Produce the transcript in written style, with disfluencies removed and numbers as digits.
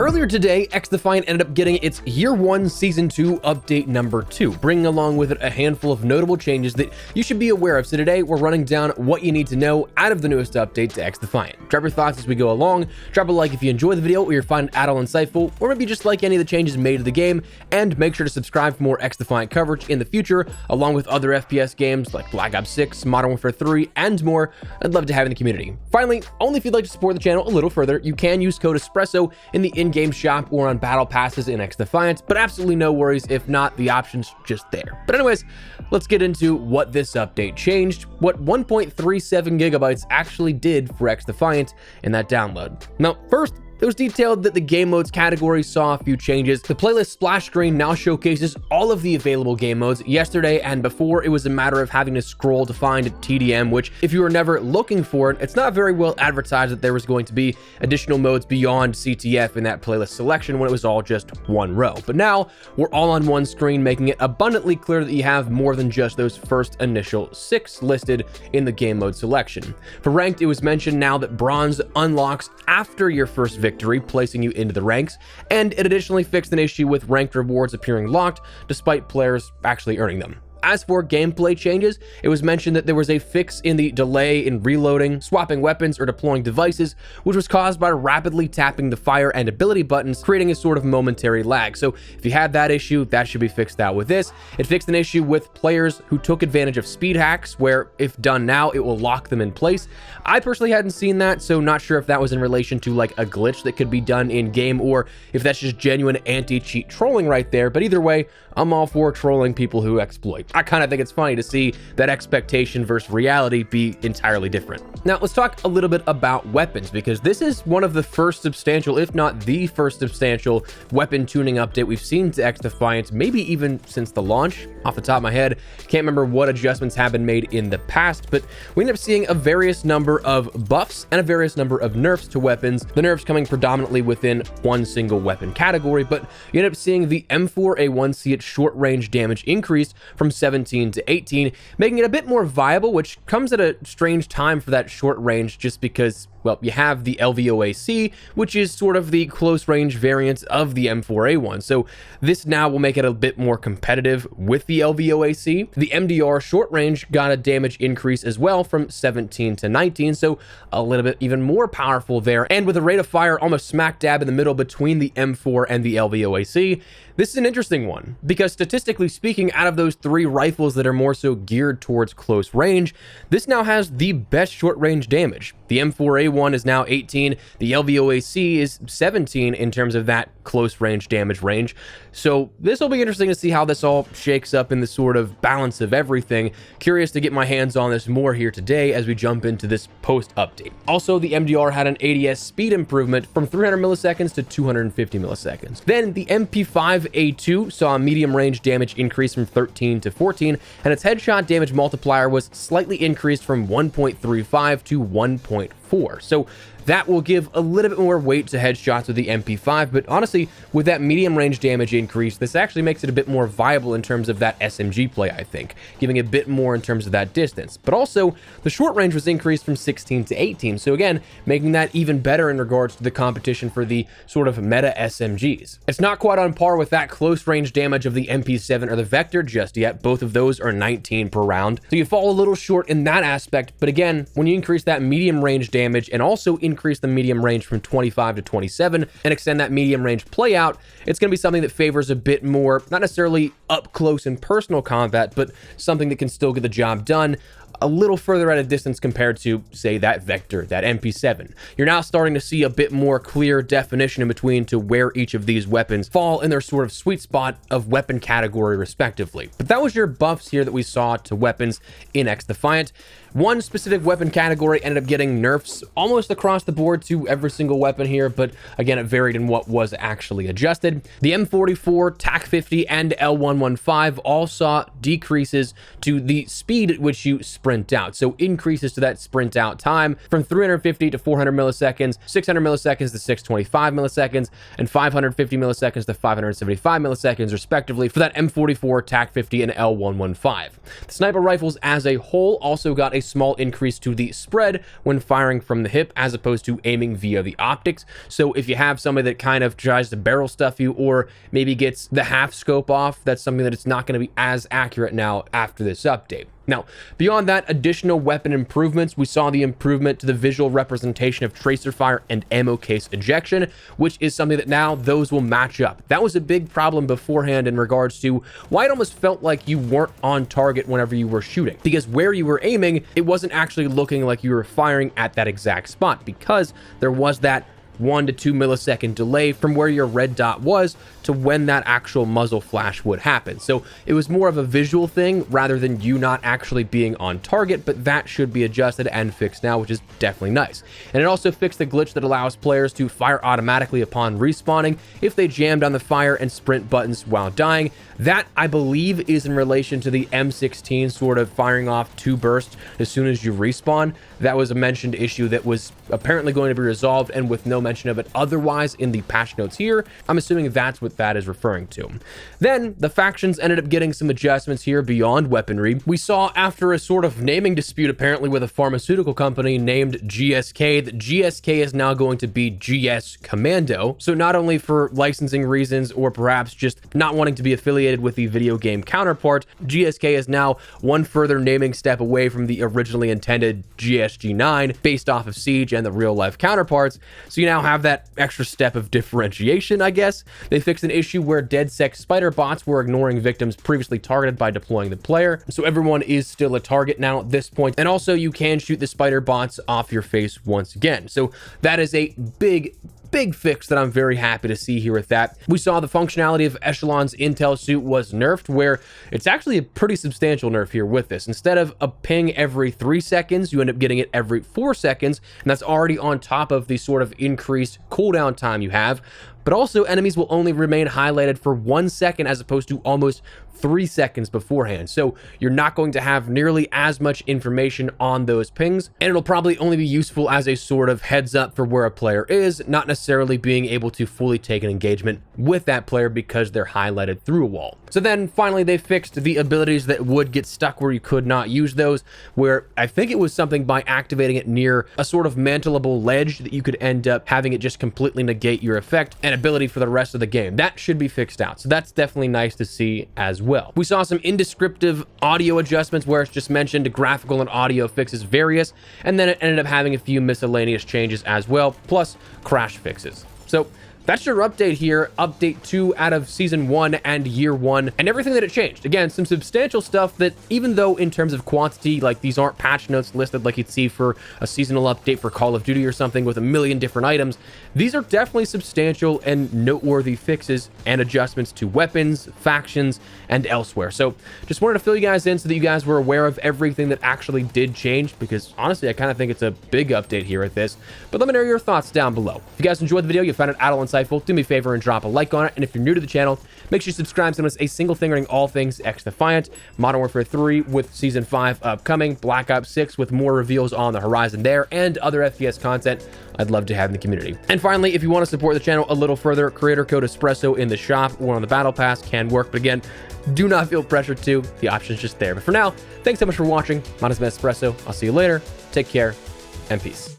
Earlier today, XDefiant ended up getting its Year 1 Season 2 update number 2, bringing along with it a handful of notable changes that you should be aware of. So today, we're running down what you need to know out of the newest update to XDefiant. Drop your thoughts as we go along, drop a like if you enjoy the video or you find it at all insightful, or maybe just like any of the changes made to the game, and make sure to subscribe for more XDefiant coverage in the future, along with other FPS games like Black Ops 6, Modern Warfare 3, and more. I'd love to have you in the community. Finally, only if you'd like to support the channel a little further, you can use code ESPRESSO in the in-game shop or on battle passes in XDefiant, but absolutely no worries if not, the option's just there. But anyways, let's get into what this update changed, what 1.37 gigabytes actually did for XDefiant in that download. Now, first, it was detailed that the game modes category saw a few changes. The playlist splash screen now showcases all of the available game modes. Yesterday and before, it was a matter of having to scroll to find TDM, which if you were never looking for it, it's not very well advertised that there was going to be additional modes beyond CTF in that playlist selection when it was all just one row. But now we're all on one screen, making it abundantly clear that you have more than just those first initial 6 listed in the game mode selection. For ranked, it was mentioned now that bronze unlocks after your first victory, placing you into the ranks, and it additionally fixed an issue with ranked rewards appearing locked despite players actually earning them. As for gameplay changes, it was mentioned that there was a fix in the delay in reloading, swapping weapons, or deploying devices, which was caused by rapidly tapping the fire and ability buttons, creating a sort of momentary lag. So if you had that issue, that should be fixed out with this. It fixed an issue with players who took advantage of speed hacks, where if done now, it will lock them in place. I personally hadn't seen that, so not sure if that was in relation to like a glitch that could be done in game, or if that's just genuine anti-cheat trolling right there. But either way, I'm all for trolling people who exploit. I kind of think it's funny to see that expectation versus reality be entirely different. Now, let's talk a little bit about weapons, because this is one of the first substantial, if not the first substantial, weapon tuning update we've seen to XDefiant, maybe even since the launch. Off the top of my head, can't remember what adjustments have been made in the past, but we end up seeing a various number of buffs and a various number of nerfs to weapons, the nerfs coming predominantly within one single weapon category, but you end up seeing the M4A1C at short range damage increased from 17 to 18, making it a bit more viable, which comes at a strange time for that short range just because, well, you have the LVOAC, which is sort of the close range variant of the M4A1. So this now will make it a bit more competitive with the LVOAC. The MDR short range got a damage increase as well from 17 to 19, so a little bit even more powerful there. And with a rate of fire almost smack dab in the middle between the M4 and the LVOAC, this is an interesting one, because statistically speaking, out of those 3 rifles that are more so geared towards close range, this now has the best short range damage. The M4A1 is now 18, the LVOAC is 17 in terms of that close range damage range. So this will be interesting to see how this all shakes up in the sort of balance of everything. Curious to get my hands on this more here today as we jump into this post update. Also, the MDR had an ADS speed improvement from 300 milliseconds to 250 milliseconds. Then the MP5A2 saw a medium range damage increase from 13 to 14, and its headshot damage multiplier was slightly increased from 1.35 to 1.4. So that will give a little bit more weight to headshots with the MP5, but honestly, with that medium range damage increase, this actually makes it a bit more viable in terms of that SMG play, I think, giving a bit more in terms of that distance. But also, the short range was increased from 16 to 18, so again, making that even better in regards to the competition for the sort of meta SMGs. It's not quite on par with that close range damage of the MP7 or the Vector just yet. Both of those are 19 per round, so you fall a little short in that aspect, but again, when you increase that medium range damage and also increase the medium range from 25 to 27 and extend that medium range play out, it's going to be something that favors a bit more, not necessarily up close and personal combat, but something that can still get the job done a little further at a distance compared to, say, that Vector, that MP7. You're now starting to see a bit more clear definition in between to where each of these weapons fall in their sort of sweet spot of weapon category respectively. But that was your buffs here that we saw to weapons in XDefiant. One specific weapon category ended up getting nerfs almost across the board to every single weapon here, but again, it varied in what was actually adjusted. The M44, TAC-50, and L11 L115 all saw decreases to the speed at which you sprint out. So increases to that sprint out time from 350 to 400 milliseconds, 600 milliseconds to 625 milliseconds, and 550 milliseconds to 575 milliseconds, respectively, for that M44, TAC-50, and L115. The sniper rifles as a whole also got a small increase to the spread when firing from the hip as opposed to aiming via the optics. So if you have somebody that kind of tries to barrel stuff you or maybe gets the half scope off, that's something that it's not going to be as accurate now after this update. Now, beyond that, additional weapon improvements, we saw the improvement to the visual representation of tracer fire and ammo case ejection, which is something that now those will match up. That was a big problem beforehand in regards to why it almost felt like you weren't on target whenever you were shooting, because where you were aiming, it wasn't actually looking like you were firing at that exact spot, because there was that 1 to 2 millisecond delay from where your red dot was to when that actual muzzle flash would happen. So it was more of a visual thing rather than you not actually being on target, but that should be adjusted and fixed now, which is definitely nice. And it also fixed the glitch that allows players to fire automatically upon respawning if they jammed on the fire and sprint buttons while dying. That, I believe, is in relation to the M16 sort of firing off 2 bursts as soon as you respawn. That was a mentioned issue that was apparently going to be resolved, and with no mention of it otherwise in the patch notes here, I'm assuming that's what that is referring to. Then the factions ended up getting some adjustments here beyond weaponry. We saw, after a sort of naming dispute apparently with a pharmaceutical company named GSK, that GSK is now going to be GS Commando. So not only for licensing reasons or perhaps just not wanting to be affiliated with the video game counterpart, GSK is now one further naming step away from the originally intended GSG9 based off of Siege and the real life counterparts. So you now have that extra step of differentiation, I guess. They fixed an issue where DeadSec spider bots were ignoring victims previously targeted by deploying the player. So everyone is still a target now at this point. And also you can shoot the spider bots off your face once again. So that is a big fix that I'm very happy to see here with that. We saw the functionality of Echelon's intel suit was nerfed, where it's actually a pretty substantial nerf here with this. Instead of a ping every 3 seconds, you end up getting it every 4 seconds, and that's already on top of the sort of increased cooldown time you have. But also enemies will only remain highlighted for 1 second as opposed to almost 3 seconds beforehand. So you're not going to have nearly as much information on those pings, and it'll probably only be useful as a sort of heads up for where a player is, not necessarily being able to fully take an engagement with that player because they're highlighted through a wall. So then finally they fixed the abilities that would get stuck where you could not use those, where I think it was something by activating it near a sort of mantleable ledge that you could end up having it just completely negate your effect and ability for the rest of the game. That should be fixed out. So that's definitely nice to see as well. We saw some indescriptive audio adjustments where it's just mentioned graphical and audio fixes various, and then it ended up having a few miscellaneous changes as well, plus crash fixes. So that's your update here, update 2 out of season 1 and year 1, and everything that it changed. Again, some substantial stuff that, even though in terms of quantity, like these aren't patch notes listed like you'd see for a seasonal update for Call of Duty or something with a million different items, these are definitely substantial and noteworthy fixes and adjustments to weapons, factions, and elsewhere. So just wanted to fill you guys in so that you guys were aware of everything that actually did change, because honestly, I kind of think it's a big update here at this. But let me know your thoughts down below. If you guys enjoyed the video, you found it at all insightful, do me a favor and drop a like on it. And if you're new to the channel, make sure you subscribe so you don't miss a single thing regarding all things XDefiant, Modern Warfare 3 with Season 5 upcoming, Black Ops 6 with more reveals on the horizon there, and other FPS content I'd love to have in the community. And finally, if you want to support the channel a little further, creator code Espresso in the shop or on the Battle Pass can work. But again, do not feel pressured to. The option's just there. But for now, thanks so much for watching. My name is Espresso. I'll see you later. Take care and peace.